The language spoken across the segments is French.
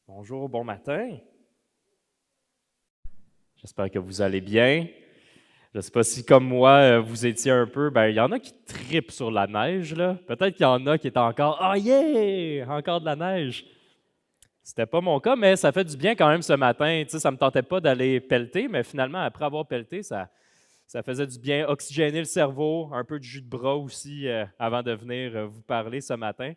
Bonjour, bon matin. J'espère que vous allez bien. Je ne sais pas si, comme moi, vous étiez un peu. Il y en a qui tripent sur la neige, là. Peut-être qu'il y en a qui étaient encore. Ah, yeah! Encore de la neige. C'était pas mon cas, mais ça fait du bien quand même ce matin. Tu sais, ça me tentait pas d'aller pelleter, mais finalement, après avoir pelleté, ça faisait du bien. Oxygéner le cerveau, un peu de jus de bras aussi avant de venir vous parler ce matin.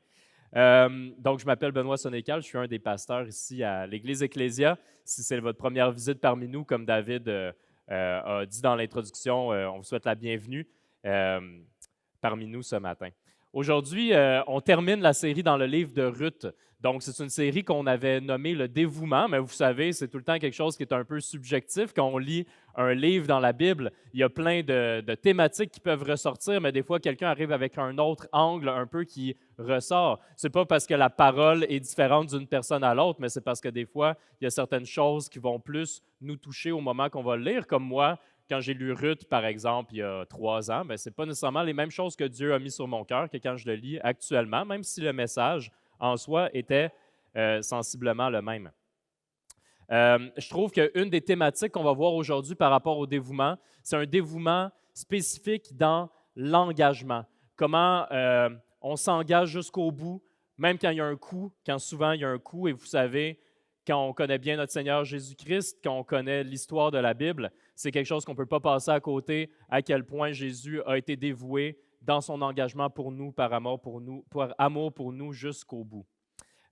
Donc, je m'appelle Benoît Sonécal, je suis un des pasteurs ici à l'Église Ecclésia. Si c'est votre première visite parmi nous, comme David a dit dans l'introduction, on vous souhaite la bienvenue euh, parmi nous ce matin. Aujourd'hui, on termine la série dans le livre de Ruth. Donc, c'est une série qu'on avait nommée le dévouement, mais vous savez, c'est tout le temps quelque chose qui est un peu subjectif. Quand on lit un livre dans la Bible, il y a plein de thématiques qui peuvent ressortir, mais des fois, quelqu'un arrive avec un autre angle un peu qui ressort. C'est pas parce que la parole est différente d'une personne à l'autre, mais c'est parce que des fois, il y a certaines choses qui vont plus nous toucher au moment qu'on va le lire, comme moi. Quand j'ai lu Ruth, par exemple, il y a 3 ans, ce n'est pas nécessairement les mêmes choses que Dieu a mis sur mon cœur que quand je le lis actuellement, même si le message en soi était sensiblement le même. Je trouve qu'une des thématiques qu'on va voir aujourd'hui par rapport au dévouement, c'est un dévouement spécifique dans l'engagement. Comment on s'engage jusqu'au bout, même quand il y a un coup, quand souvent il y a un coup, et vous savez, quand on connaît bien notre Seigneur Jésus-Christ, quand on connaît l'histoire de la Bible, c'est quelque chose qu'on ne peut pas passer à côté, à quel point Jésus a été dévoué dans son engagement pour nous, par amour pour nous jusqu'au bout.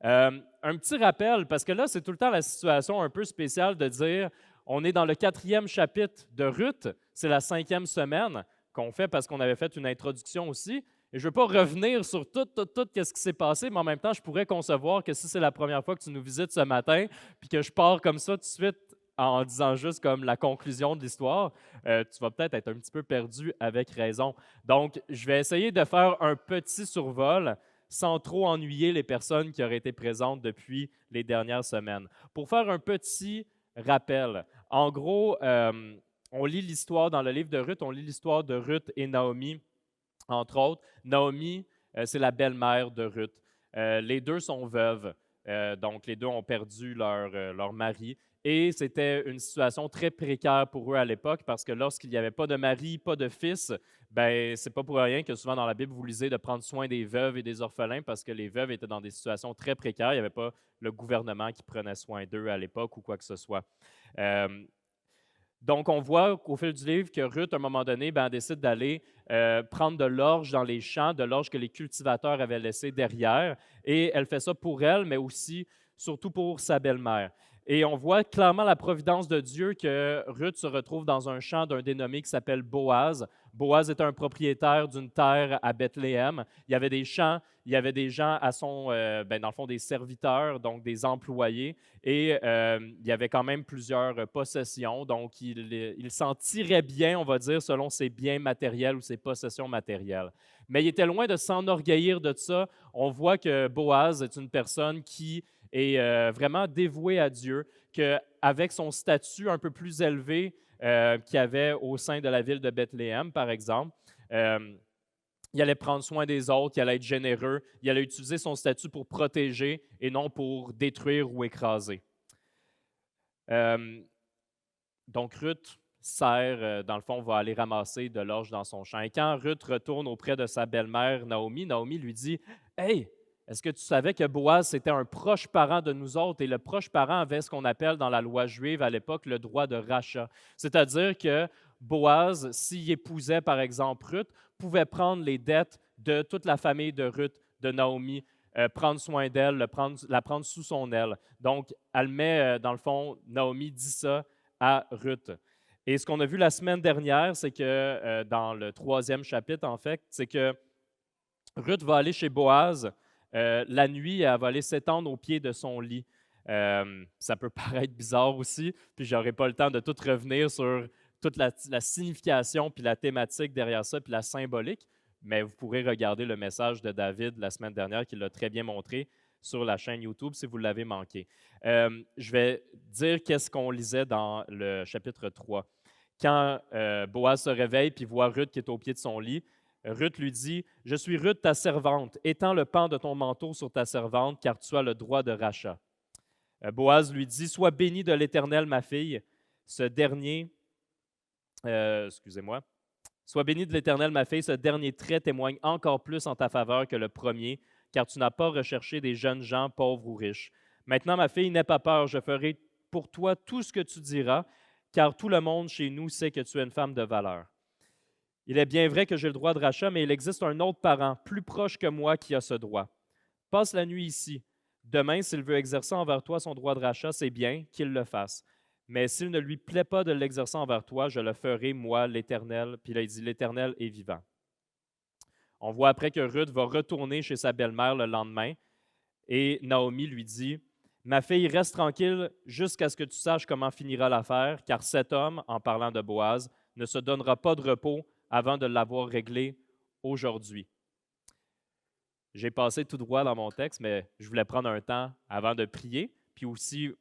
Un petit rappel, parce que là, c'est tout le temps la situation un peu spéciale de dire, on est dans le 4e chapitre de Ruth, c'est la 5e semaine qu'on fait parce qu'on avait fait une introduction aussi. Et je ne veux pas revenir sur tout ce qui s'est passé, mais en même temps, je pourrais concevoir que si c'est la première fois que tu nous visites ce matin, puis que je pars comme ça tout de suite en disant juste comme la conclusion de l'histoire, tu vas peut-être être un petit peu perdu avec raison. Donc, je vais essayer de faire un petit survol sans trop ennuyer les personnes qui auraient été présentes depuis les dernières semaines. Pour faire un petit rappel, en gros, on lit l'histoire dans le livre de Ruth, on lit l'histoire de Ruth et Naomi, entre autres. Naomi, c'est la belle-mère de Ruth. Les deux sont veuves, donc les deux ont perdu leur mari. Et c'était une situation très précaire pour eux à l'époque parce que lorsqu'il n'y avait pas de mari, pas de fils, c'est pas pour rien que souvent dans la Bible, vous lisez de prendre soin des veuves et des orphelins parce que les veuves étaient dans des situations très précaires. Il n'y avait pas le gouvernement qui prenait soin d'eux à l'époque ou quoi que ce soit. Euh, donc, on voit qu'au fil du livre que Ruth, à un moment donné, décide d'aller prendre de l'orge dans les champs, de l'orge que les cultivateurs avaient laissé derrière. Et elle fait ça pour elle, mais aussi, surtout pour sa belle-mère. Et on voit clairement la providence de Dieu que Ruth se retrouve dans un champ d'un dénommé qui s'appelle Boaz. Boaz était un propriétaire d'une terre à Bethléem. Il y avait des champs, il y avait des gens à son, dans le fond, des serviteurs, donc des employés. Et il y avait quand même plusieurs possessions, donc il s'en tirait bien, on va dire, selon ses biens matériels ou ses possessions matérielles. Mais il était loin de s'enorgueillir de ça. On voit que Boaz est une personne qui est vraiment dévouée à Dieu, qu'avec son statut un peu plus élevé qu'il y avait au sein de la ville de Bethléem, par exemple, il allait prendre soin des autres, il allait être généreux, il allait utiliser son statut pour protéger et non pour détruire ou écraser. Donc, Ruth sert, dans le fond, va aller ramasser de l'orge dans son champ. Et quand Ruth retourne auprès de sa belle-mère Naomi, Naomi lui dit « Hey, est-ce que tu savais que Boaz, c'était un proche parent de nous autres? Et le proche parent avait ce qu'on appelle dans la loi juive à l'époque le droit de rachat. C'est-à-dire que Boaz, s'il épousait par exemple Ruth, pouvait prendre les dettes de toute la famille de Ruth, de Naomi, prendre soin d'elle, la prendre sous son aile. Donc, elle met, dans le fond, Naomi dit ça à Ruth. Et ce qu'on a vu la semaine dernière, c'est que dans le 3e chapitre, en fait, c'est que Ruth va aller chez Boaz la nuit, elle va aller s'étendre au pied de son lit. Ça peut paraître bizarre aussi, puis je n'aurai pas le temps de tout revenir sur toute la signification, puis la thématique derrière ça, puis la symbolique, mais vous pourrez regarder le message de David la semaine dernière qui l'a très bien montré sur la chaîne YouTube si vous l'avez manqué. Je vais dire qu'est-ce qu'on lisait dans le chapitre 3. Quand Boaz se réveille puis voit Ruth qui est au pied de son lit, Ruth lui dit, « Je suis Ruth, ta servante. Étends le pan de ton manteau sur ta servante, car tu as le droit de rachat. » Boaz lui dit, « Sois bénie de l'Éternel, ma fille. » Ce dernier, excusez-moi, « Sois bénie de l'Éternel, ma fille. Ce dernier trait témoigne encore plus en ta faveur que le premier, car tu n'as pas recherché des jeunes gens pauvres ou riches. Maintenant, ma fille, n'aie pas peur, je ferai pour toi tout ce que tu diras, car tout le monde chez nous sait que tu es une femme de valeur. Il est bien vrai que j'ai le droit de rachat, mais il existe un autre parent, plus proche que moi, qui a ce droit. Passe la nuit ici. Demain, s'il veut exercer envers toi son droit de rachat, c'est bien qu'il le fasse. Mais s'il ne lui plaît pas de l'exercer envers toi, je le ferai, moi, l'Éternel. » Puis là, il dit, « L'Éternel est vivant. » On voit après que Ruth va retourner chez sa belle-mère le lendemain et Naomi lui dit, « Ma fille, reste tranquille jusqu'à ce que tu saches comment finira l'affaire, car cet homme, en parlant de Boaz, ne se donnera pas de repos avant de l'avoir réglé aujourd'hui. » J'ai passé tout droit dans mon texte, mais je voulais prendre un temps avant de prier, puis aussi,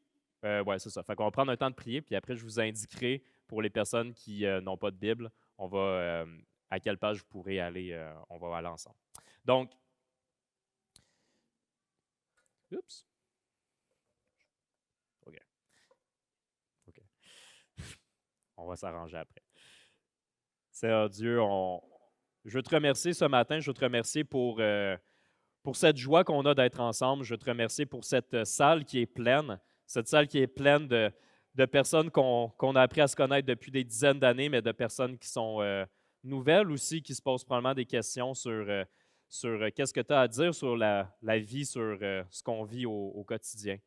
ouais, c'est ça. Fait qu'on va prendre un temps de prier, puis après, je vous indiquerai pour les personnes qui n'ont pas de Bible, on va à quelle page vous pourrez aller, on va aller ensemble. Donc, oups. OK. OK. On va s'arranger après. Seigneur Dieu, je veux te remercier ce matin, je veux te remercier pour cette joie qu'on a d'être ensemble. Je veux te remercier pour cette salle qui est pleine, cette salle qui est pleine de personnes qu'on a appris à se connaître depuis des dizaines d'années, mais de personnes qui sont nouvelles aussi, qui se posent probablement des questions sur qu'est-ce que tu as à dire sur la vie, sur ce qu'on vit au quotidien.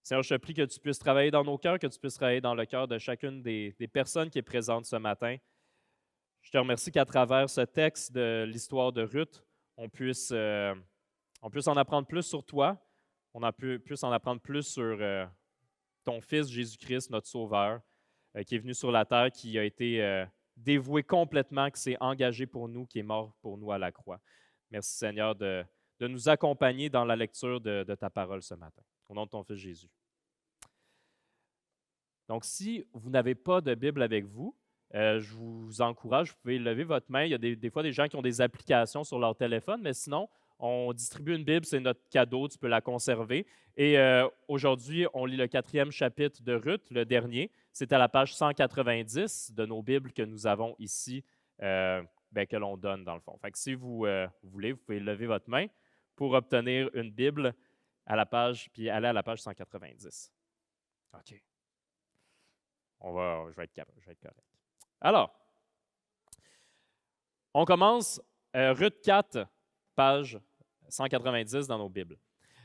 Seigneur, je te prie que tu puisses travailler dans nos cœurs, que tu puisses travailler dans le cœur de chacune des personnes qui est présente ce matin. Je te remercie qu'à travers ce texte de l'histoire de Ruth, on puisse en apprendre plus sur toi, puisse en apprendre plus sur ton Fils Jésus-Christ, notre Sauveur, qui est venu sur la terre, qui a été dévoué complètement, qui s'est engagé pour nous, qui est mort pour nous à la croix. Merci Seigneur de nous accompagner dans la lecture de ta parole ce matin. Au nom de ton Fils Jésus. Donc, si vous n'avez pas de Bible avec vous, je vous encourage, vous pouvez lever votre main. Il y a des fois des gens qui ont des applications sur leur téléphone, mais sinon, on distribue une Bible, c'est notre cadeau, tu peux la conserver. Et aujourd'hui, on lit le 4e chapitre de Ruth, le dernier. C'est à la page 190 de nos Bibles que nous avons ici, que l'on donne dans le fond. Fait que si vous voulez, vous pouvez lever votre main pour obtenir une Bible à la page, puis aller à la page 190. OK. Je vais être correct. Alors, on commence Ruth 4, page 190 dans nos Bibles.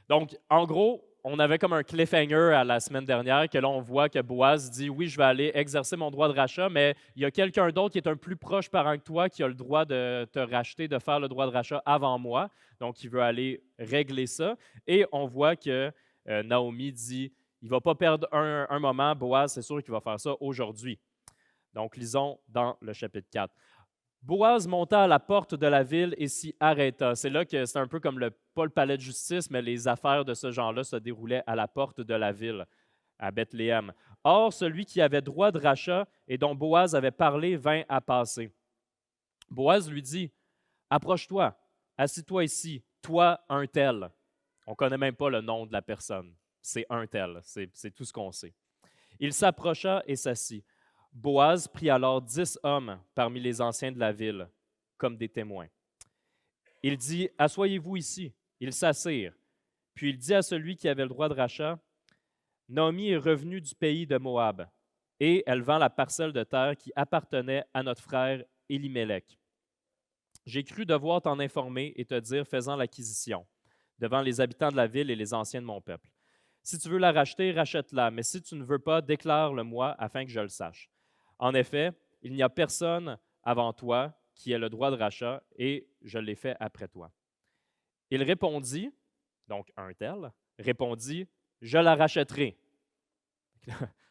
Donc, en gros, on avait comme un cliffhanger à la semaine dernière que là, on voit que Boaz dit « Oui, je vais aller exercer mon droit de rachat, mais il y a quelqu'un d'autre qui est un plus proche parent que toi qui a le droit de te racheter, de faire le droit de rachat avant moi. Donc, il veut aller régler ça. » Et on voit que Naomi dit « Il ne va pas perdre un moment, Boaz, c'est sûr qu'il va faire ça aujourd'hui. » Donc, lisons dans le chapitre 4. Boaz monta à la porte de la ville et s'y arrêta. C'est là que c'est un peu comme pas le palais de justice, mais les affaires de ce genre-là se déroulaient à la porte de la ville, à Bethléem. Or, celui qui avait droit de rachat et dont Boaz avait parlé vint à passer. Boaz lui dit, « Approche-toi, assis-toi ici, toi un tel. » On ne connaît même pas le nom de la personne. C'est un tel, c'est tout ce qu'on sait. Il s'approcha et s'assit. Boaz prit alors 10 hommes parmi les anciens de la ville, comme des témoins. Il dit, « Assoyez-vous ici. » Ils s'assirent. Puis il dit à celui qui avait le droit de rachat, « Naomi est revenue du pays de Moab, et elle vend la parcelle de terre qui appartenait à notre frère Élimélec. J'ai cru devoir t'en informer et te dire, faisant l'acquisition, devant les habitants de la ville et les anciens de mon peuple. Si tu veux la racheter, rachète-la, mais si tu ne veux pas, déclare-le-moi afin que je le sache. En effet, il n'y a personne avant toi qui ait le droit de rachat, et je l'ai fait après toi. » Il répondit, donc un tel, répondit, « Je la rachèterai. »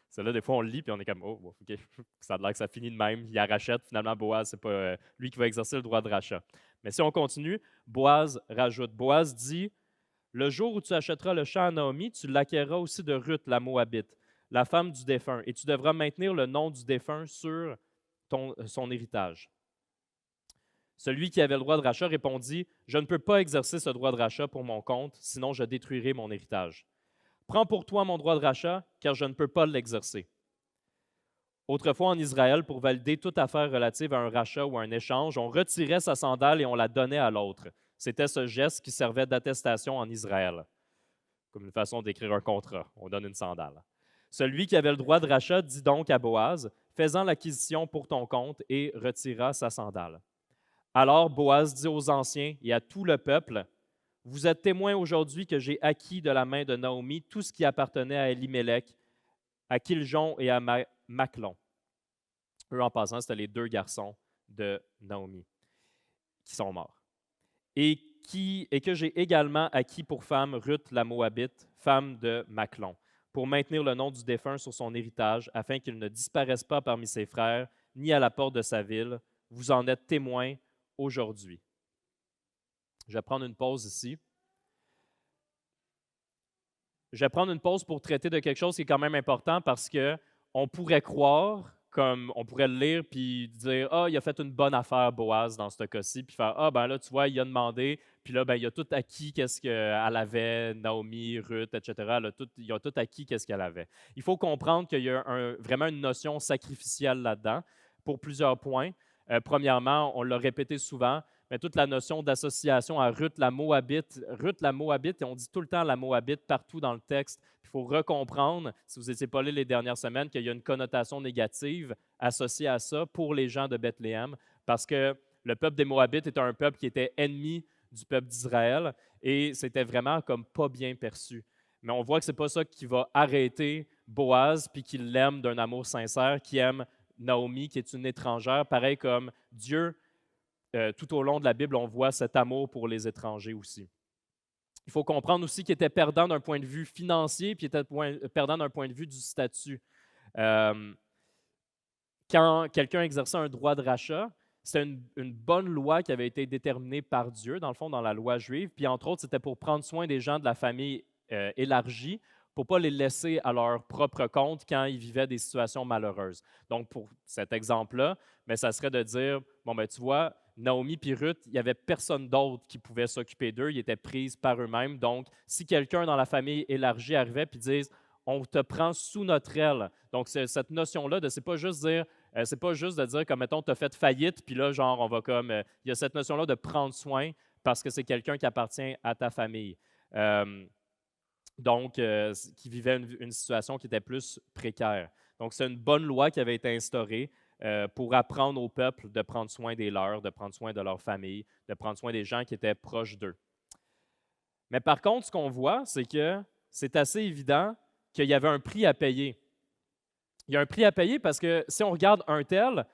Celle-là, des fois, on le lit, puis on est comme, « Oh, OK, ça a l'air que ça finit de même. » Il la rachète, finalement, Boaz, ce n'est pas lui qui va exercer le droit de rachat. Mais si on continue, Boaz rajoute, Boaz dit, « Le jour où tu achèteras le champ à Naomi, tu l'acquerras aussi de Ruth, la Moabite, la femme du défunt, et tu devras maintenir le nom du défunt sur son héritage. » Celui qui avait le droit de rachat répondit, « Je ne peux pas exercer ce droit de rachat pour mon compte, sinon je détruirai mon héritage. » Prends pour toi mon droit de rachat, car je ne peux pas l'exercer. » Autrefois, en Israël, pour valider toute affaire relative à un rachat ou à un échange, on retirait sa sandale et on la donnait à l'autre. C'était ce geste qui servait d'attestation en Israël, comme une façon d'écrire un contrat. On donne une sandale. Celui qui avait le droit de rachat dit donc à Boaz, « Fais-en l'acquisition pour ton compte » et retira sa sandale. Alors Boaz dit aux anciens et à tout le peuple, « Vous êtes témoins aujourd'hui que j'ai acquis de la main de Naomi tout ce qui appartenait à Elimelech, à Kiljon et à Machlon. » Eux, en passant, c'était les 2 garçons de Naomi qui sont morts. Et que j'ai également acquis pour femme Ruth la Moabite, femme de Machlon, pour maintenir le nom du défunt sur son héritage, afin qu'il ne disparaisse pas parmi ses frères, ni à la porte de sa ville. Vous en êtes témoins aujourd'hui. Je vais prendre une pause ici. Je vais prendre une pause pour traiter de quelque chose qui est quand même important parce qu'on pourrait croire, comme on pourrait le lire, puis dire « Ah, il a fait une bonne affaire, Boaz, dans ce cas-ci », puis faire « Ah, ben là, tu vois, il a demandé, puis là, ben, il a tout acquis qu'est-ce qu'elle avait, Naomi, Ruth, etc. Il a tout acquis qu'est-ce qu'elle avait. » Il faut comprendre qu'il y a vraiment une notion sacrificielle là-dedans pour plusieurs points. Premièrement, on l'a répété souvent, mais toute la notion d'association à Ruth la Moabite, et on dit tout le temps la Moabite partout dans le texte. Il faut recomprendre, si vous n'étiez pas là les dernières semaines, qu'il y a une connotation négative associée à ça pour les gens de Bethléem, parce que le peuple des Moabites était un peuple qui était ennemi du peuple d'Israël, et c'était vraiment comme pas bien perçu. Mais on voit que ce n'est pas ça qui va arrêter Boaz, puis qu'il l'aime d'un amour sincère, qui aime Naomi, qui est une étrangère, pareil comme Dieu. Tout au long de la Bible, on voit cet amour pour les étrangers aussi. Il faut comprendre aussi qu'il était perdant d'un point de vue financier, puis il était perdant d'un point de vue du statut. Quand quelqu'un exerçait un droit de rachat, c'était une bonne loi qui avait été déterminée par Dieu, dans le fond, dans la loi juive. Puis entre autres, c'était pour prendre soin des gens de la famille élargie, pour ne pas les laisser à leur propre compte quand ils vivaient des situations malheureuses. Donc, pour cet exemple-là, mais ça serait de dire, bon, ben, tu vois, Naomi et Ruth, il n'y avait personne d'autre qui pouvait s'occuper d'eux, ils étaient prises par eux-mêmes. Donc, si quelqu'un dans la famille élargie arrivait et disait, on te prend sous notre aile. Donc, cette notion-là, c'est pas juste dire, c'est pas juste de dire, comme mettons, tu as fait faillite, puis là, genre, on va comme. Il y a cette notion-là de prendre soin parce que c'est quelqu'un qui appartient à ta famille. Donc, qui vivait une situation qui était plus précaire. Donc, c'est une bonne loi qui avait été instaurée pour apprendre au peuple de prendre soin des leurs, de prendre soin de leur famille, de prendre soin des gens qui étaient proches d'eux. Mais par contre, ce qu'on voit, c'est que c'est assez évident qu'il y avait un prix à payer. Il y a un prix à payer parce que si on regarde un tel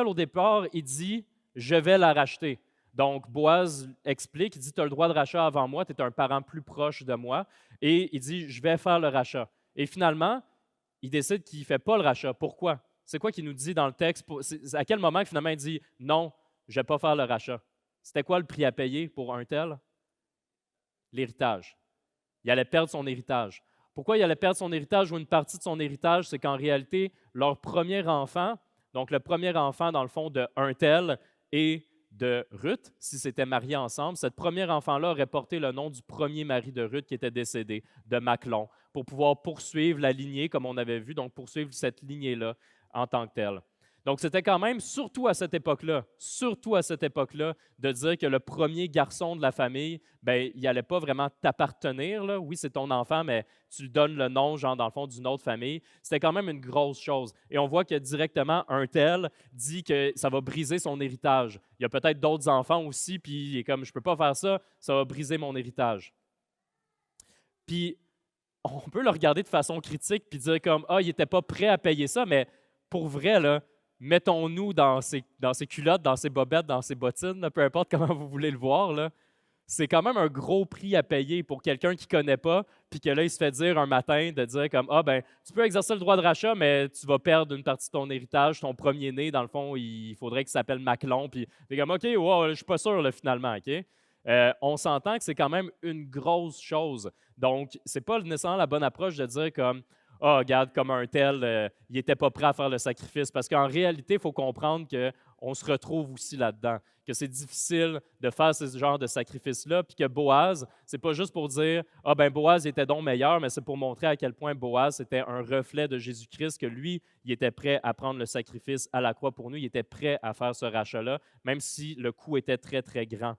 au départ, il dit « je vais la racheter ». Donc, Boaz explique, il dit « tu as le droit de rachat avant moi, tu es un parent plus proche de moi ». Et il dit « je vais faire le rachat ». Et finalement, il décide qu'il ne fait pas le rachat. Pourquoi? C'est quoi qu'il nous dit dans le texte? À quel moment finalement il dit « non, je ne vais pas faire le rachat ». C'était quoi le prix à payer pour un tel? L'héritage. Il allait perdre son héritage. Pourquoi il allait perdre son héritage ou une partie de son héritage? C'est qu'en réalité, leur premier enfant, donc le premier enfant dans le fond de un tel et de Ruth, si c'était marié ensemble, cette premier enfant-là aurait porté le nom du premier mari de Ruth qui était décédé, de Machlon, pour pouvoir poursuivre la lignée, comme on avait vu, donc poursuivre cette lignée-là en tant que telle. Donc, c'était quand même, surtout à cette époque-là, de dire que le premier garçon de la famille, ben, il n'allait pas vraiment t'appartenir. Là. Oui, c'est ton enfant, mais tu lui donnes le nom, genre, dans le fond, d'une autre famille. C'était quand même une grosse chose. Et on voit que directement, un tel dit que ça va briser son héritage. Il y a peut-être d'autres enfants aussi, puis il est comme, je ne peux pas faire ça, ça va briser mon héritage. Puis, on peut le regarder de façon critique, puis dire comme, ah, il n'était pas prêt à payer ça, mais pour vrai, là, mettons-nous dans ses culottes, dans ses bobettes, dans ses bottines, là, peu importe comment vous voulez le voir, là, c'est quand même un gros prix à payer pour quelqu'un qui ne connaît pas, puis que là, il se fait dire un matin de dire comme « Ah, ben, tu peux exercer le droit de rachat, mais tu vas perdre une partie de ton héritage, ton premier-né, dans le fond, il faudrait qu'il s'appelle Machlon. » Puis c'est comme « OK, wow, je ne suis pas sûr, là, finalement, OK? » On s'entend que c'est quand même une grosse chose. Donc, ce n'est pas nécessairement la bonne approche de dire comme ah, regarde, comme un tel, il n'était pas prêt à faire le sacrifice. Parce qu'en réalité, il faut comprendre qu'on se retrouve aussi là-dedans, que c'est difficile de faire ce genre de sacrifice-là, puis que Boaz, c'est pas juste pour dire, ah ben Boaz était donc meilleur, mais c'est pour montrer à quel point Boaz était un reflet de Jésus-Christ, que lui, il était prêt à prendre le sacrifice à la croix pour nous, il était prêt à faire ce rachat-là, même si le coût était très, très grand.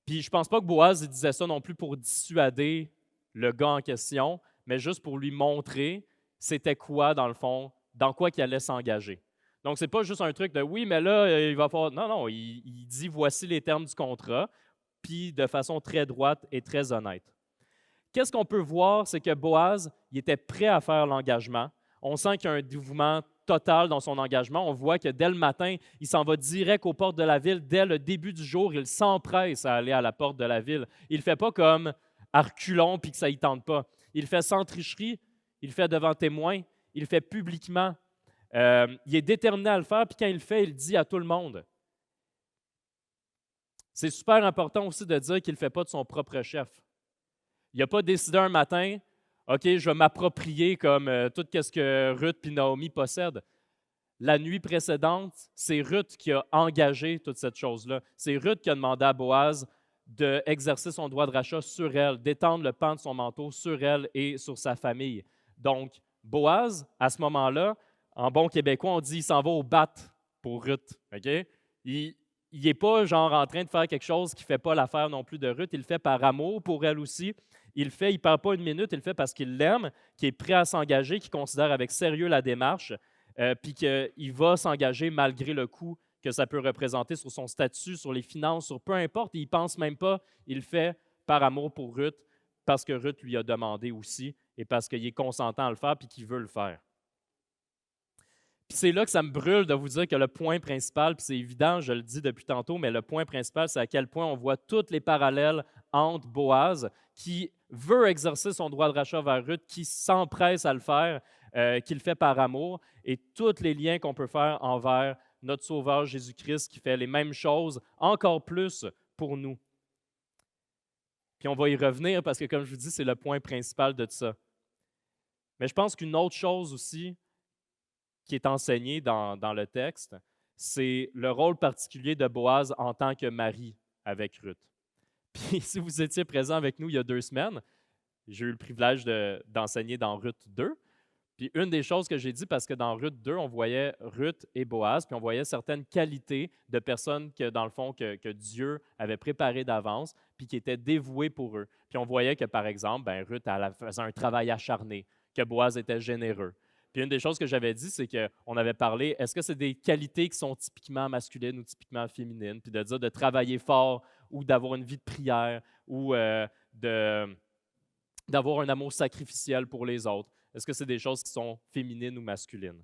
Puis je pense pas que Boaz il disait ça non plus pour dissuader le gars en question, mais juste pour lui montrer c'était quoi, dans le fond, dans quoi il allait s'engager. Donc, c'est pas juste un truc de oui, mais là, il va falloir. Non, non, il dit voici les termes du contrat, puis de façon très droite et très honnête. Qu'est-ce qu'on peut voir, c'est que Boaz, il était prêt à faire l'engagement. On sent qu'il y a un dévouement total dans son engagement. On voit que dès le matin, il s'en va direct aux portes de la ville. Dès le début du jour, il s'empresse à aller à la porte de la ville. Il ne fait pas comme à reculons puis que ça ne tente pas. Il le fait sans tricherie, il le fait devant témoins, il le fait publiquement. Il est déterminé à le faire, puis quand il le fait, il dit à tout le monde. C'est super important aussi de dire qu'il ne le fait pas de son propre chef. Il n'a pas décidé un matin, OK, je vais m'approprier comme tout ce que Ruth et Naomi possèdent. La nuit précédente, c'est Ruth qui a engagé toute cette chose-là. C'est Ruth qui a demandé à Boaz d'exercer son droit de rachat sur elle, d'étendre le pan de son manteau sur elle et sur sa famille. Donc, Boaz, à ce moment-là, en bon québécois, on dit il s'en va au bat pour Ruth. OK? Il n'est pas genre en train de faire quelque chose qui ne fait pas l'affaire non plus de Ruth. Il le fait par amour pour elle aussi. Il ne perd pas une minute, il le fait parce qu'il l'aime, qu'il est prêt à s'engager, qu'il considère avec sérieux la démarche, puis qu'il va s'engager malgré le coût que ça peut représenter sur son statut, sur les finances, sur peu importe. Il ne pense même pas. Il le fait par amour pour Ruth, parce que Ruth lui a demandé aussi, et parce qu'il est consentant à le faire, puis qu'il veut le faire. Puis c'est là que ça me brûle de vous dire que le point principal, puis c'est évident, je le dis depuis tantôt, mais le point principal, c'est à quel point on voit tous les parallèles entre Boaz, qui veut exercer son droit de rachat vers Ruth, qui s'empresse à le faire, qui le fait par amour, et tous les liens qu'on peut faire envers notre Sauveur Jésus-Christ, qui fait les mêmes choses, encore plus pour nous. Puis on va y revenir parce que, comme je vous dis, c'est le point principal de tout ça. Mais je pense qu'une autre chose aussi qui est enseigné dans le texte, c'est le rôle particulier de Boaz en tant que mari avec Ruth. Puis si vous étiez présent avec nous il y a 2 semaines, j'ai eu le privilège d'enseigner dans Ruth 2. Puis une des choses que j'ai dit, parce que dans Ruth 2, on voyait Ruth et Boaz, puis on voyait certaines qualités de personnes que, dans le fond, que Dieu avait préparées d'avance, puis qui étaient dévouées pour eux. Puis on voyait que, par exemple, Ruth elle faisait un travail acharné, que Boaz était généreux. Puis une des choses que j'avais dit, c'est qu'on avait parlé, est-ce que c'est des qualités qui sont typiquement masculines ou typiquement féminines? Puis de dire de travailler fort ou d'avoir une vie de prière ou d'avoir un amour sacrificiel pour les autres. Est-ce que c'est des choses qui sont féminines ou masculines?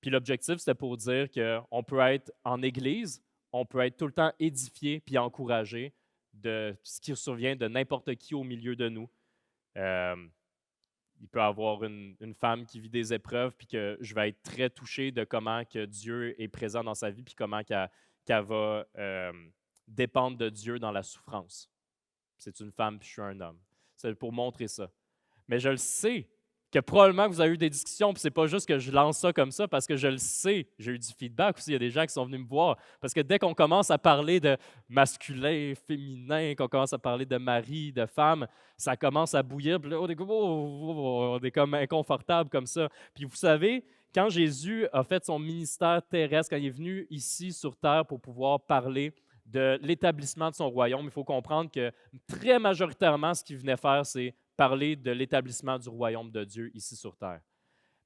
Puis l'objectif, c'était pour dire qu'on peut être en Église, on peut être tout le temps édifié puis encouragé de ce qui survient de n'importe qui au milieu de nous. Il peut y avoir une femme qui vit des épreuves, puis que je vais être très touché de comment que Dieu est présent dans sa vie, puis comment qu'elle va dépendre de Dieu dans la souffrance. C'est une femme, puis je suis un homme. C'est pour montrer ça. Mais je le sais que probablement que vous avez eu des discussions, puis c'est pas juste que je lance ça comme ça, parce que je le sais, j'ai eu du feedback aussi, il y a des gens qui sont venus me voir, parce que dès qu'on commence à parler de masculin, féminin, qu'on commence à parler de mari, de femme, ça commence à bouillir, puis là, on est comme inconfortable comme ça. Puis vous savez, quand Jésus a fait son ministère terrestre, quand il est venu ici sur terre pour pouvoir parler de l'établissement de son royaume, il faut comprendre que très majoritairement, ce qu'il venait faire, c'est parler de l'établissement du royaume de Dieu ici sur terre.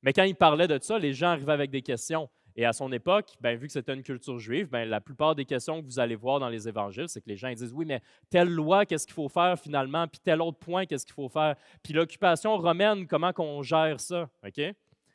Mais quand il parlait de ça, les gens arrivaient avec des questions. Et à son époque, vu que c'était une culture juive, la plupart des questions que vous allez voir dans les évangiles, c'est que les gens disent, oui, mais telle loi, qu'est-ce qu'il faut faire finalement? Puis tel autre point, qu'est-ce qu'il faut faire? Puis l'occupation romaine, comment qu'on gère ça? OK?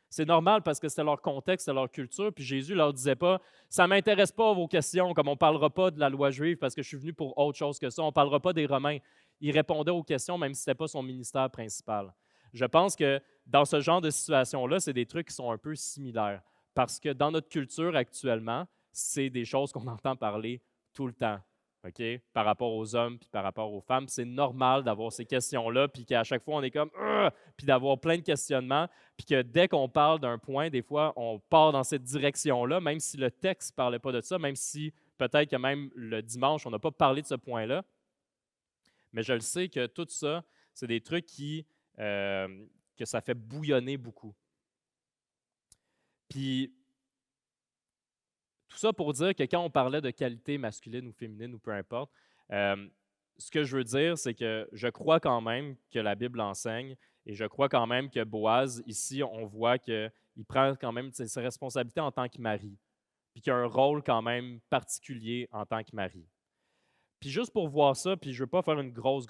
C'est normal parce que c'était leur contexte, c'était leur culture. Puis Jésus ne leur disait pas, ça ne m'intéresse pas vos questions, comme on ne parlera pas de la loi juive parce que je suis venu pour autre chose que ça. On ne parlera pas des Romains. Il répondait aux questions même si ce n'était pas son ministère principal. Je pense que dans ce genre de situation-là, c'est des trucs qui sont un peu similaires. Parce que dans notre culture actuellement, c'est des choses qu'on entend parler tout le temps. OK, par rapport aux hommes puis par rapport aux femmes. C'est normal d'avoir ces questions-là, puis qu'à chaque fois, on est comme «Ugh!» puis d'avoir plein de questionnements, puis que dès qu'on parle d'un point, des fois, on part dans cette direction-là, même si le texte ne parlait pas de ça, même si peut-être que même le dimanche, on n'a pas parlé de ce point-là. Mais je le sais que tout ça, c'est des trucs que ça fait bouillonner beaucoup. Puis, tout ça pour dire que quand on parlait de qualité masculine ou féminine ou peu importe, euh, ce que je veux dire, c'est que je crois quand même que la Bible enseigne et je crois quand même que Boaz, ici, on voit qu'il prend quand même ses responsabilités en tant que mari, puis qu'il a un rôle quand même particulier en tant que mari. Puis juste pour voir ça, puis je ne veux pas faire une grosse,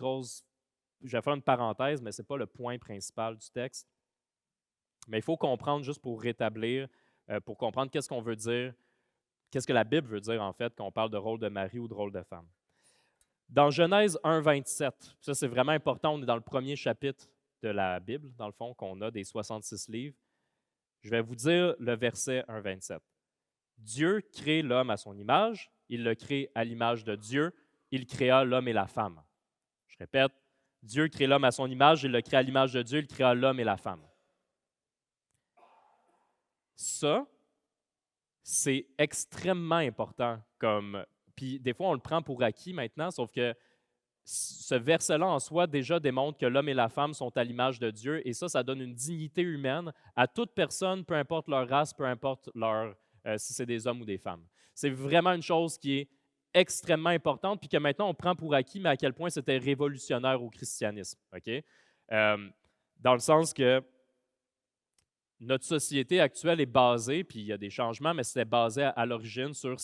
je vais faire une parenthèse, mais ce n'est pas le point principal du texte. Mais il faut comprendre, juste pour rétablir, pour comprendre qu'est-ce qu'on veut dire, qu'est-ce que la Bible veut dire en fait quand on parle de rôle de mari ou de rôle de femme. Dans Genèse 1, 27, ça c'est vraiment important, on est dans le premier chapitre de la Bible, dans le fond, qu'on a des 66 livres. Je vais vous dire le verset 1, 27. Dieu crée l'homme à son image, il le crée à l'image de Dieu, il créa l'homme et la femme. Je répète, Dieu crée l'homme à son image, il le crée à l'image de Dieu, il créa l'homme et la femme. Ça, c'est extrêmement important. Puis des fois, on le prend pour acquis maintenant, sauf que ce verset-là en soi déjà démontre que l'homme et la femme sont à l'image de Dieu, et ça donne une dignité humaine à toute personne, peu importe leur race, peu importe si c'est des hommes ou des femmes. C'est vraiment une chose qui est extrêmement importante, puis que maintenant on prend pour acquis, mais à quel point c'était révolutionnaire au christianisme. OK? Dans le sens que notre société actuelle est basée, puis il y a des changements, mais c'était basé à l'origine sur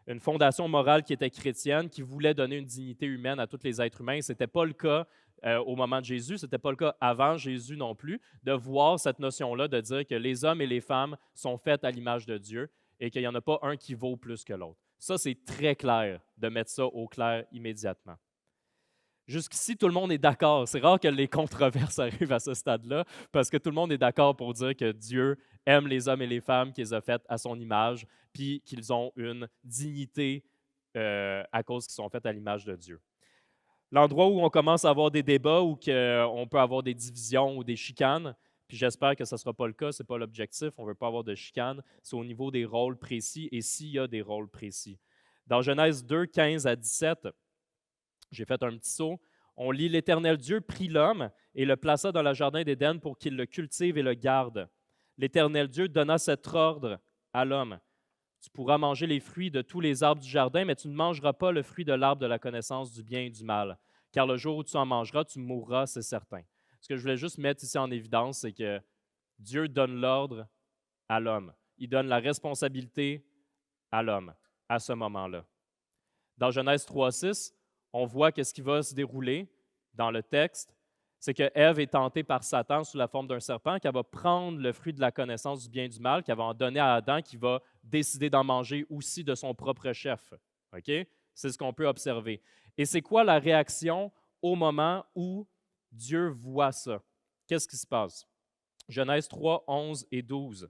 une fondation morale qui était chrétienne, qui voulait donner une dignité humaine à tous les êtres humains. Ce n'était pas le cas au moment de Jésus, ce n'était pas le cas avant Jésus non plus, de voir cette notion-là, de dire que les hommes et les femmes sont faits à l'image de Dieu et qu'il n'y en a pas un qui vaut plus que l'autre. Ça, c'est très clair de mettre ça au clair immédiatement. Jusqu'ici, tout le monde est d'accord. C'est rare que les controverses arrivent à ce stade-là, parce que tout le monde est d'accord pour dire que Dieu aime les hommes et les femmes qu'il a faits à son image, puis qu'ils ont une dignité à cause qu'ils sont faits à l'image de Dieu. L'endroit où on commence à avoir des débats, où on peut avoir des divisions ou des chicanes, puis j'espère que ce ne sera pas le cas, ce n'est pas l'objectif, on ne veut pas avoir de chicanes, c'est au niveau des rôles précis et s'il y a des rôles précis. Dans Genèse 2, 15 à 17, j'ai fait un petit saut. On lit l'Éternel Dieu prit l'homme et le plaça dans le jardin d'Éden pour qu'il le cultive et le garde. L'Éternel Dieu donna cet ordre à l'homme. Tu pourras manger les fruits de tous les arbres du jardin, mais tu ne mangeras pas le fruit de l'arbre de la connaissance du bien et du mal. Car le jour où tu en mangeras, tu mourras, c'est certain. Ce que je voulais juste mettre ici en évidence, c'est que Dieu donne l'ordre à l'homme. Il donne la responsabilité à l'homme à ce moment-là. Dans Genèse 3,6, on voit que ce qui va se dérouler dans le texte, c'est que Ève est tentée par Satan sous la forme d'un serpent, qu'elle va prendre le fruit de la connaissance du bien et du mal, qu'elle va en donner à Adam, qui va décider d'en manger aussi de son propre chef. OK? C'est ce qu'on peut observer. Et c'est quoi la réaction au moment où Dieu voit ça? Qu'est-ce qui se passe? Genèse 3, 11 et 12.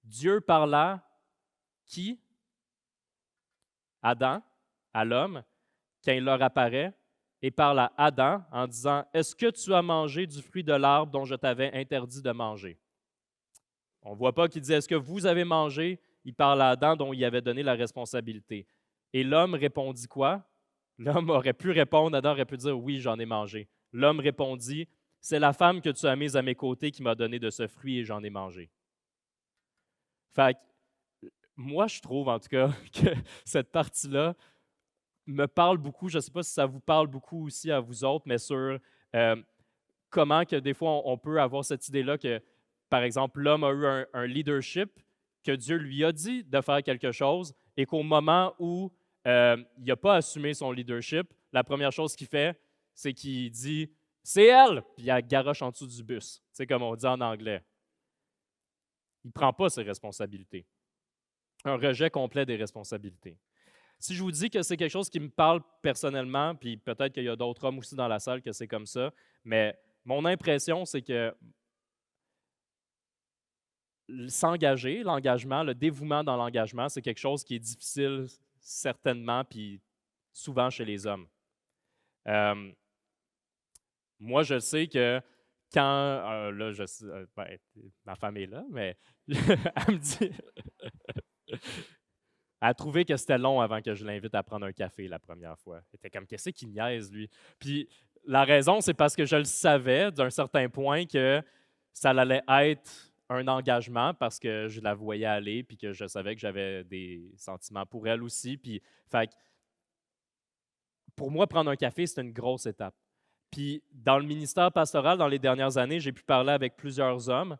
Dieu parla qui? Adam, à l'homme, quand il leur apparaît, et parle à Adam en disant « Est-ce que tu as mangé du fruit de l'arbre dont je t'avais interdit de manger? » On ne voit pas qu'il dit « Est-ce que vous avez mangé? » Il parle à Adam dont il avait donné la responsabilité. Et l'homme répondit quoi? L'homme aurait pu répondre, Adam aurait pu dire « Oui, j'en ai mangé. » L'homme répondit « C'est la femme que tu as mise à mes côtés qui m'a donné de ce fruit et j'en ai mangé. » Fait que, moi, je trouve en tout cas que cette partie-là me parle beaucoup. Je ne sais pas si ça vous parle beaucoup aussi à vous autres, mais sur comment que des fois on peut avoir cette idée-là que, par exemple, l'homme a eu un leadership, que Dieu lui a dit de faire quelque chose et qu'au moment où il n'a pas assumé son leadership, la première chose qu'il fait, c'est qu'il dit « C'est elle! » Puis il garoche en dessous du bus. C'est comme on dit en anglais. Il ne prend pas ses responsabilités. Un rejet complet des responsabilités. Si je vous dis que c'est quelque chose qui me parle personnellement, puis peut-être qu'il y a d'autres hommes aussi dans la salle que c'est comme ça, mais mon impression, c'est que s'engager, l'engagement, le dévouement dans l'engagement, c'est quelque chose qui est difficile certainement, puis souvent chez les hommes. Euh, Moi, je sais que quand, là, ben, ma femme est là, mais elle me dit, elle a trouvé que c'était long avant que je l'invite à prendre un café la première fois. Elle était comme, qu'est-ce qu'il niaise, lui? Puis la raison, c'est parce que je le savais d'un certain point que ça allait être un engagement parce que je la voyais aller, puis que je savais que j'avais des sentiments pour elle aussi. Puis, fait que pour moi, prendre un café, c'est une grosse étape. Puis dans le ministère pastoral, dans les dernières années, j'ai pu parler avec plusieurs hommes.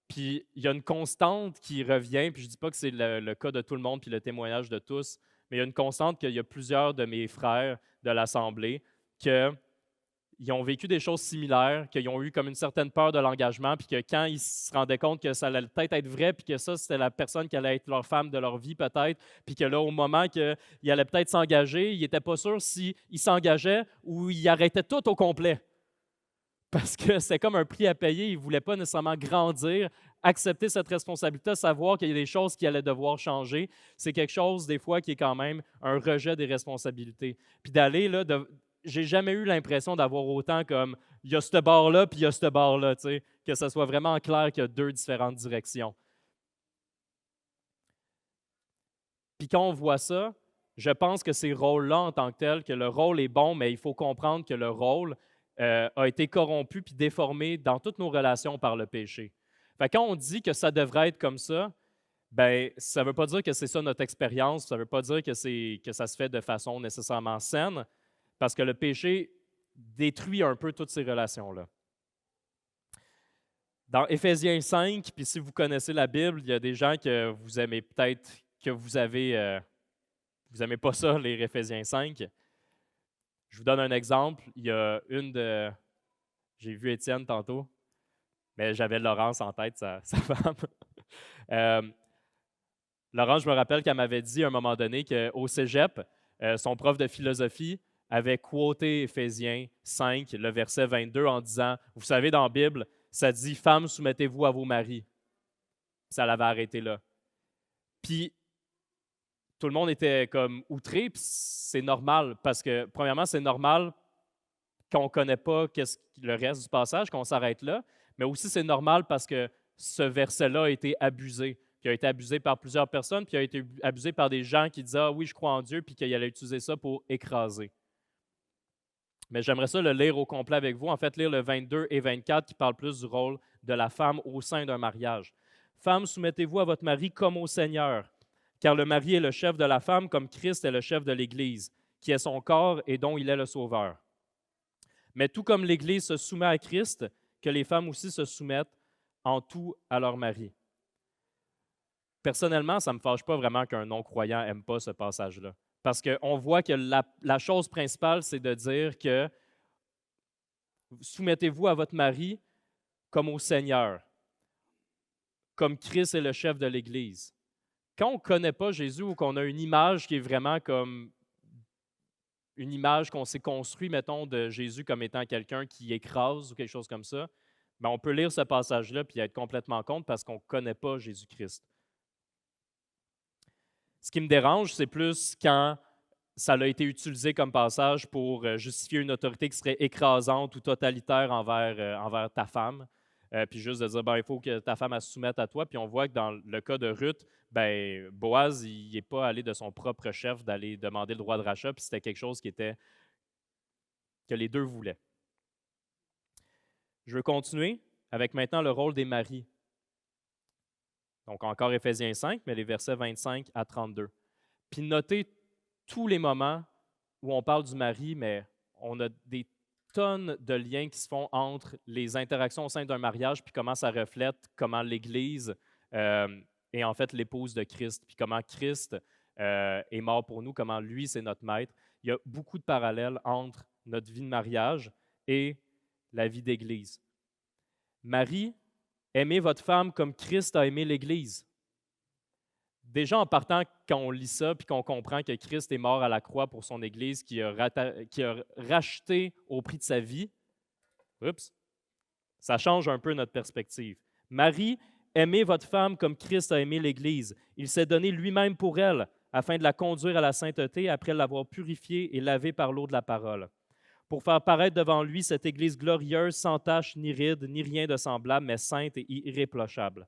Puis il y a une constante qui revient, puis je ne dis pas que c'est le cas de tout le monde, puis le témoignage de tous, mais il y a une constante qu'il y a plusieurs de mes frères de l'Assemblée qu'ils ont vécu des choses similaires, qu'ils ont eu comme une certaine peur de l'engagement, puis que quand ils se rendaient compte que ça allait peut-être être vrai, puis que ça, c'était la personne qui allait être leur femme de leur vie peut-être, puis que là, au moment qu'ils allaient peut-être s'engager, ils n'étaient pas sûrs s'ils s'engageaient ou ils arrêtaient tout au complet. Parce que c'est comme un prix à payer. Ils ne voulaient pas nécessairement grandir, accepter cette responsabilité, savoir qu'il y a des choses qui allaient devoir changer. C'est quelque chose, des fois, qui est quand même un rejet des responsabilités. Puis d'aller, là, j'ai jamais eu l'impression d'avoir autant comme il y a ce bord-là, puis il y a ce bord-là, tu sais, que ce soit vraiment clair qu'il y a deux différentes directions. Puis quand on voit ça, je pense que ces rôles-là, en tant que tels, que le rôle est bon, mais il faut comprendre que le rôle a été corrompu puis déformé dans toutes nos relations par le péché. Fait que quand on dit que ça devrait être comme ça, ben ça ne veut pas dire que c'est ça notre expérience, ça ne veut pas dire que ça se fait de façon nécessairement saine, parce que le péché détruit un peu toutes ces relations-là. Dans Éphésiens 5, puis si vous connaissez la Bible, il y a des gens que vous aimez peut-être, que vous n'aimez pas ça, les Éphésiens 5. Je vous donne un exemple. Il y a j'ai vu Étienne tantôt, mais j'avais Laurence en tête, sa femme. Euh, Laurence, je me rappelle qu'elle m'avait dit à un moment donné qu'au cégep, son prof de philosophie avait quoté Éphésiens 5, le verset 22, en disant, vous savez, dans la Bible, ça dit « Femmes, soumettez-vous à vos maris ». Ça l'avait arrêté là. Puis, tout le monde était comme outré, puis c'est normal, parce que, premièrement, c'est normal qu'on ne connaît pas le reste du passage, qu'on s'arrête là, mais aussi c'est normal parce que ce verset-là a été abusé, puis a été abusé par plusieurs personnes, puis a été abusé par des gens qui disaient « Ah oui, je crois en Dieu », puis qu'ils allaient utiliser ça pour écraser. Mais j'aimerais ça le lire au complet avec vous, en fait, lire le 22 et 24 qui parlent plus du rôle de la femme au sein d'un mariage. « Femmes, soumettez-vous à votre mari comme au Seigneur, car le mari est le chef de la femme comme Christ est le chef de l'Église, qui est son corps et dont il est le sauveur. Mais tout comme l'Église se soumet à Christ, que les femmes aussi se soumettent en tout à leur mari. » Personnellement, ça ne me fâche pas vraiment qu'un non-croyant n'aime pas ce passage-là. Parce qu'on voit que la chose principale, c'est de dire que soumettez-vous à votre mari comme au Seigneur, comme Christ est le chef de l'Église. Quand on ne connaît pas Jésus ou qu'on a une image qui est vraiment comme une image qu'on s'est construit, mettons, de Jésus comme étant quelqu'un qui écrase ou quelque chose comme ça, bien, on peut lire ce passage-là et être complètement contre parce qu'on ne connaît pas Jésus-Christ. Ce qui me dérange, c'est plus quand ça a été utilisé comme passage pour justifier une autorité qui serait écrasante ou totalitaire envers ta femme. Puis juste de dire, ben, il faut que ta femme elle se soumette à toi. Puis on voit que dans le cas de Ruth, ben, Boaz, il n'est pas allé de son propre chef d'aller demander le droit de rachat, puis c'était quelque chose que les deux voulaient. Je veux continuer avec maintenant le rôle des maris. Donc encore Éphésiens 5, mais les versets 25 à 32. Puis notez tous les moments où on parle du mari, mais on a des tonnes de liens qui se font entre les interactions au sein d'un mariage, puis comment ça reflète comment l'Église est en fait l'épouse de Christ, puis comment Christ est mort pour nous, comment lui, c'est notre maître. Il y a beaucoup de parallèles entre notre vie de mariage et la vie d'Église. Marie, aimez votre femme comme Christ a aimé l'Église. Déjà, en partant, quand on lit ça, puis qu'on comprend que Christ est mort à la croix pour son Église, qui a racheté au prix de sa vie, ça change un peu notre perspective. Marie, aimez votre femme comme Christ a aimé l'Église. Il s'est donné lui-même pour elle, afin de la conduire à la sainteté après l'avoir purifiée et lavée par l'eau de la parole, pour faire paraître devant lui cette Église glorieuse, sans tache, ni ride, ni rien de semblable, mais sainte et irréprochable.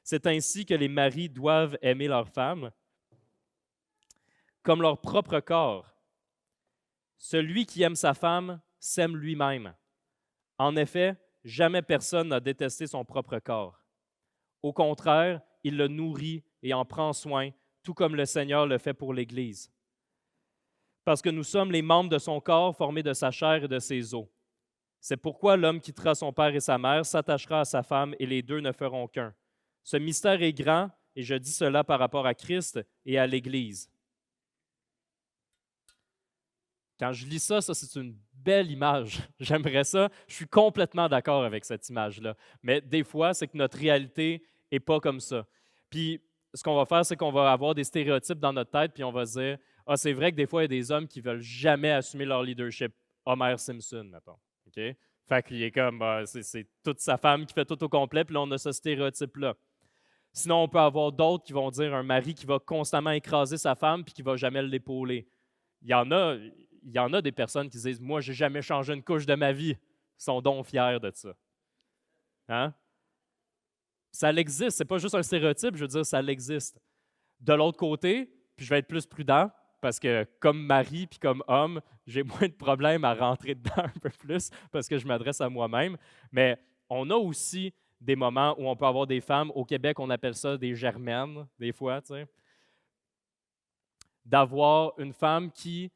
C'est ainsi que les maris doivent aimer leurs femmes comme leur propre corps. Celui qui aime sa femme s'aime lui-même. En effet, jamais personne n'a détesté son propre corps. Au contraire, il le nourrit et en prend soin, tout comme le Seigneur le fait pour l'Église. Parce que nous sommes les membres de son corps formés de sa chair et de ses os. C'est pourquoi l'homme quittera son père et sa mère, s'attachera à sa femme, et les deux ne feront qu'un. Ce mystère est grand, et je dis cela par rapport à Christ et à l'Église. Quand je lis ça, c'est une belle image. J'aimerais ça. Je suis complètement d'accord avec cette image-là. Mais des fois, c'est que notre réalité n'est pas comme ça. Puis, ce qu'on va faire, c'est qu'on va avoir des stéréotypes dans notre tête, puis on va se dire, ah, c'est vrai que des fois, il y a des hommes qui ne veulent jamais assumer leur leadership. Homer Simpson, mettons. OK? Fait qu'il est comme, c'est toute sa femme qui fait tout au complet, puis là, on a ce stéréotype-là. Sinon, on peut avoir d'autres qui vont dire un mari qui va constamment écraser sa femme, puis qui ne va jamais l'épauler. Il y en a des personnes qui disent « Moi, je n'ai jamais changé une couche de ma vie. » Ils sont donc fiers de ça. Hein? Ça existe, ce n'est pas juste un stéréotype, je veux dire, ça existe. De l'autre côté, puis je vais être plus prudent, parce que comme mari puis comme homme, j'ai moins de problèmes à rentrer dedans un peu plus, parce que je m'adresse à moi-même. Mais on a aussi des moments où on peut avoir des femmes, au Québec, on appelle ça des germaines, des fois, tu sais. D'avoir une femme qui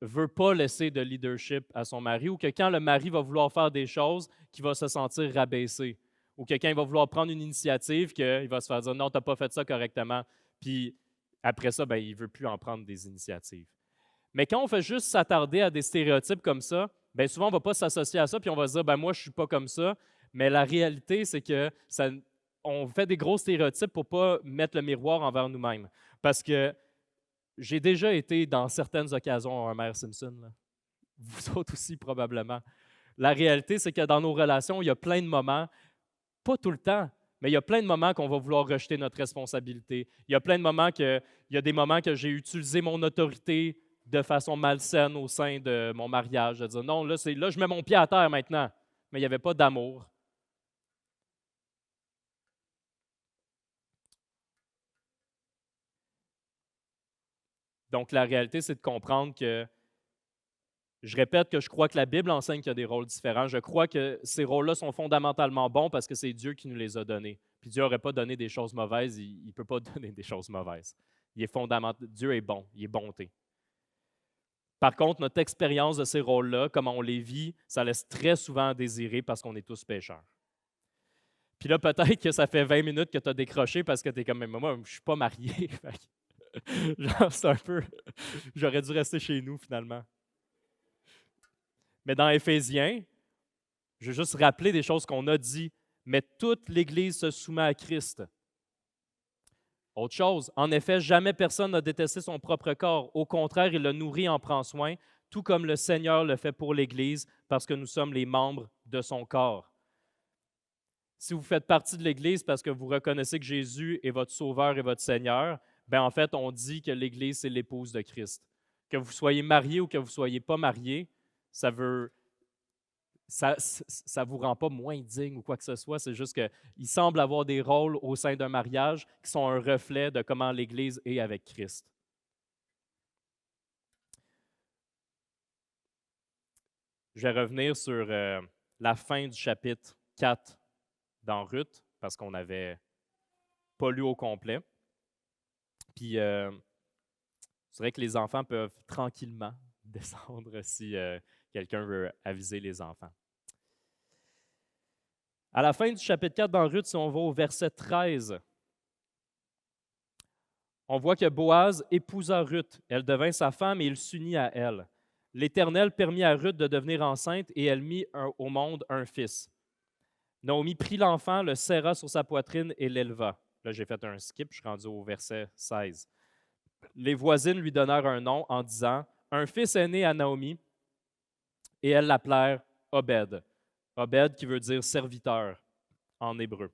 ne veut pas laisser de leadership à son mari, ou que quand le mari va vouloir faire des choses, qu'il va se sentir rabaissé, ou que quand il va vouloir prendre une initiative, qu'il va se faire dire « Non, tu n'as pas fait ça correctement », puis après ça, il ne veut plus en prendre des initiatives. Mais quand on fait juste s'attarder à des stéréotypes comme ça, souvent on ne va pas s'associer à ça, puis on va se dire « Moi, je ne suis pas comme ça », mais la réalité, c'est que on fait des gros stéréotypes pour ne pas mettre le miroir envers nous-mêmes. Parce que j'ai déjà été dans certaines occasions un Homer Simpson. Là. Vous autres aussi, probablement. La réalité, c'est que dans nos relations, il y a plein de moments, pas tout le temps, mais il y a plein de moments qu'on va vouloir rejeter notre responsabilité. Il y a plein de moments il y a des moments que j'ai utilisé mon autorité de façon malsaine au sein de mon mariage, de dire non, là, je mets mon pied à terre maintenant. Mais il n'y avait pas d'amour. Donc, la réalité, c'est de comprendre que, je répète que je crois que la Bible enseigne qu'il y a des rôles différents. Je crois que ces rôles-là sont fondamentalement bons parce que c'est Dieu qui nous les a donnés. Puis Dieu n'aurait pas donné des choses mauvaises, il ne peut pas donner des choses mauvaises. Dieu est bon, il est bonté. Par contre, notre expérience de ces rôles-là, comment on les vit, ça laisse très souvent à désirer parce qu'on est tous pécheurs. Puis là, peut-être que ça fait 20 minutes que tu as décroché parce que tu es comme, moi, je ne suis pas marié. Genre, c'est un peu, j'aurais dû rester chez nous finalement. Mais dans Éphésiens, je veux juste rappeler des choses qu'on a dit, mais toute l'Église se soumet à Christ. Autre chose, en effet, jamais personne n'a détesté son propre corps. Au contraire, il le nourrit et en prend soin, tout comme le Seigneur le fait pour l'Église, parce que nous sommes les membres de son corps. Si vous faites partie de l'Église parce que vous reconnaissez que Jésus est votre Sauveur et votre Seigneur, en fait, on dit que l'Église, c'est l'épouse de Christ. Que vous soyez marié ou que vous ne soyez pas marié, ça ne vous rend pas moins digne ou quoi que ce soit. C'est juste qu'il semble avoir des rôles au sein d'un mariage qui sont un reflet de comment l'Église est avec Christ. Je vais revenir sur la fin du chapitre 4 dans Ruth, parce qu'on n'avait pas lu au complet. Puis, c'est vrai que les enfants peuvent tranquillement descendre si quelqu'un veut aviser les enfants. À la fin du chapitre 4 dans Ruth, si on va au verset 13, on voit que Boaz épousa Ruth. Elle devint sa femme et il s'unit à elle. L'Éternel permit à Ruth de devenir enceinte et elle mit au monde un fils. Naomi prit l'enfant, le serra sur sa poitrine et l'éleva. Là, j'ai fait un skip, je suis rendu au verset 16. Les voisines lui donnèrent un nom en disant « Un fils est né à Naomi » et elles l'appelèrent Obed. Obed qui veut dire serviteur en hébreu.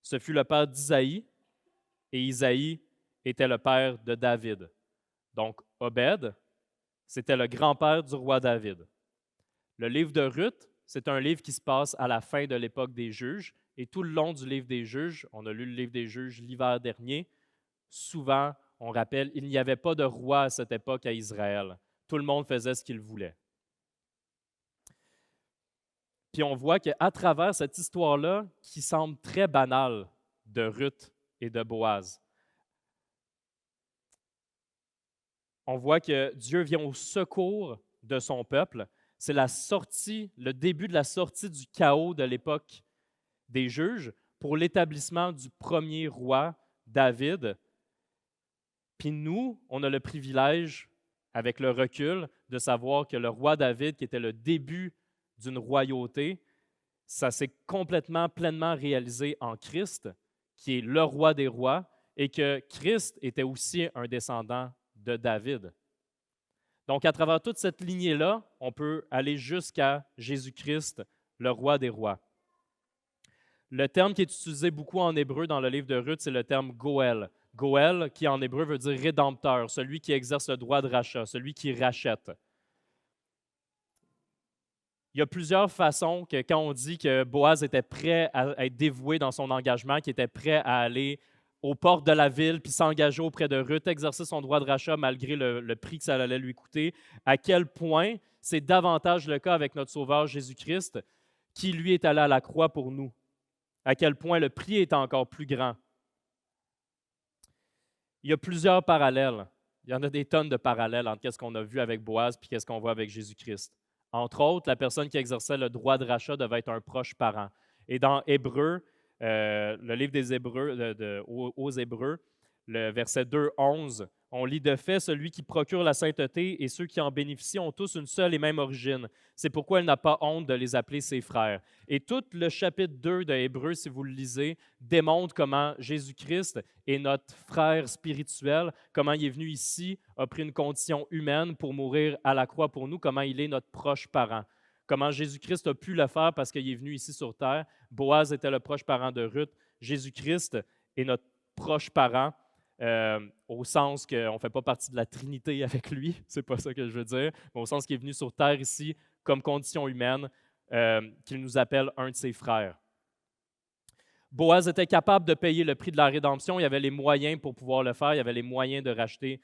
Ce fut le père d'Isaïe et Isaïe était le père de David. Donc, Obed, c'était le grand-père du roi David. Le livre de Ruth, c'est un livre qui se passe à la fin de l'époque des juges. Et tout le long du livre des juges, on a lu le livre des juges l'hiver dernier, souvent, on rappelle, il n'y avait pas de roi à cette époque à Israël. Tout le monde faisait ce qu'il voulait. Puis on voit qu'à travers cette histoire-là, qui semble très banale de Ruth et de Boaz, on voit que Dieu vient au secours de son peuple. C'est la sortie, le début de la sortie du chaos de l'époque des juges pour l'établissement du premier roi, David. Puis nous, on a le privilège, avec le recul, de savoir que le roi David, qui était le début d'une royauté, ça s'est complètement, pleinement réalisé en Christ, qui est le roi des rois, et que Christ était aussi un descendant de David. Donc, à travers toute cette lignée-là, on peut aller jusqu'à Jésus-Christ, le roi des rois. Le terme qui est utilisé beaucoup en hébreu dans le livre de Ruth, c'est le terme Goël. Goël, qui en hébreu veut dire rédempteur, celui qui exerce le droit de rachat, celui qui rachète. Il y a plusieurs façons que quand on dit que Boaz était prêt à être dévoué dans son engagement, qu'il était prêt à aller aux portes de la ville puis s'engager auprès de Ruth, exercer son droit de rachat malgré le prix que ça allait lui coûter, à quel point c'est davantage le cas avec notre Sauveur Jésus-Christ qui, lui, est allé à la croix pour nous, à quel point le prix est encore plus grand. Il y a plusieurs parallèles. Il y en a des tonnes de parallèles entre ce qu'on a vu avec Boaz et ce qu'on voit avec Jésus-Christ. Entre autres, la personne qui exerçait le droit de rachat devait être un proche parent. Et dans Hébreux, le livre des Hébreux, aux Hébreux, le verset 2, 11, on lit de fait, celui qui procure la sainteté et ceux qui en bénéficient ont tous une seule et même origine. C'est pourquoi il n'a pas honte de les appeler ses frères. Et tout le chapitre 2 de Hébreux, si vous le lisez, démontre comment Jésus-Christ est notre frère spirituel, comment il est venu ici, a pris une condition humaine pour mourir à la croix pour nous, comment il est notre proche parent. Comment Jésus-Christ a pu le faire parce qu'il est venu ici sur terre. Boaz était le proche parent de Ruth. Jésus-Christ est notre proche parent au sens qu'on ne fait pas partie de la Trinité avec lui, c'est pas ça que je veux dire, mais au sens qu'il est venu sur terre ici comme condition humaine, qu'il nous appelle un de ses frères. Boaz était capable de payer le prix de la rédemption, il avait les moyens pour pouvoir le faire, il avait les moyens de racheter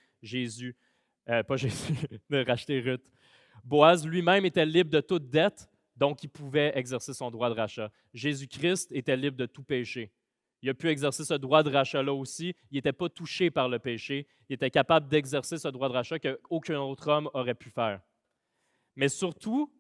de racheter Ruth. Boaz lui-même était libre de toute dette, donc il pouvait exercer son droit de rachat. Jésus-Christ était libre de tout péché. Il a pu exercer ce droit de rachat-là aussi. Il n'était pas touché par le péché. Il était capable d'exercer ce droit de rachat qu'aucun autre homme aurait pu faire. Mais surtout,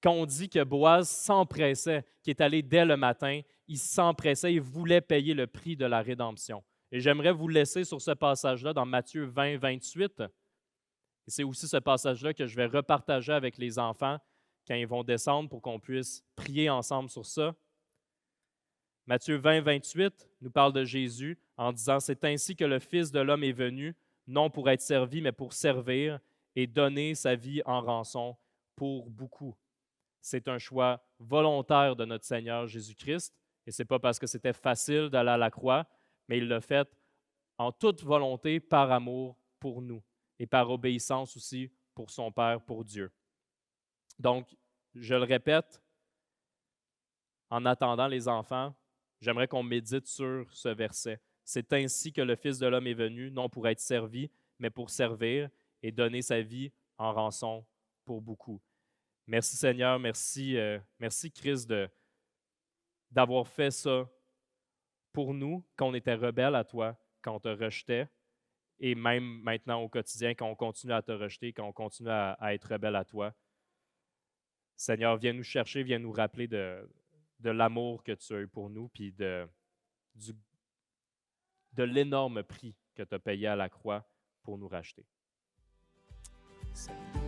quand on dit que Boaz s'empressait, qu'il est allé dès le matin, il s'empressait, il voulait payer le prix de la rédemption. Et j'aimerais vous laisser sur ce passage-là dans Matthieu 20, 28. Et c'est aussi ce passage-là que je vais repartager avec les enfants quand ils vont descendre pour qu'on puisse prier ensemble sur ça. Matthieu 20, 28 nous parle de Jésus en disant « C'est ainsi que le Fils de l'homme est venu, non pour être servi, mais pour servir et donner sa vie en rançon pour beaucoup. » C'est un choix volontaire de notre Seigneur Jésus-Christ, et ce n'est pas parce que c'était facile d'aller à la croix, mais il l'a fait en toute volonté, par amour pour nous, et par obéissance aussi pour son Père, pour Dieu. Donc, je le répète, en attendant les enfants, j'aimerais qu'on médite sur ce verset. C'est ainsi que le Fils de l'homme est venu, non pour être servi, mais pour servir et donner sa vie en rançon pour beaucoup. Merci Seigneur, merci Christ d'avoir fait ça pour nous quand on était rebelles à toi, quand on te rejetait, et même maintenant au quotidien, quand on continue à te rejeter, quand on continue à être rebelle à toi. Seigneur, viens nous chercher, viens nous rappeler de l'amour que tu as eu pour nous, puis de l'énorme prix que tu as payé à la croix pour nous racheter. Seigneur.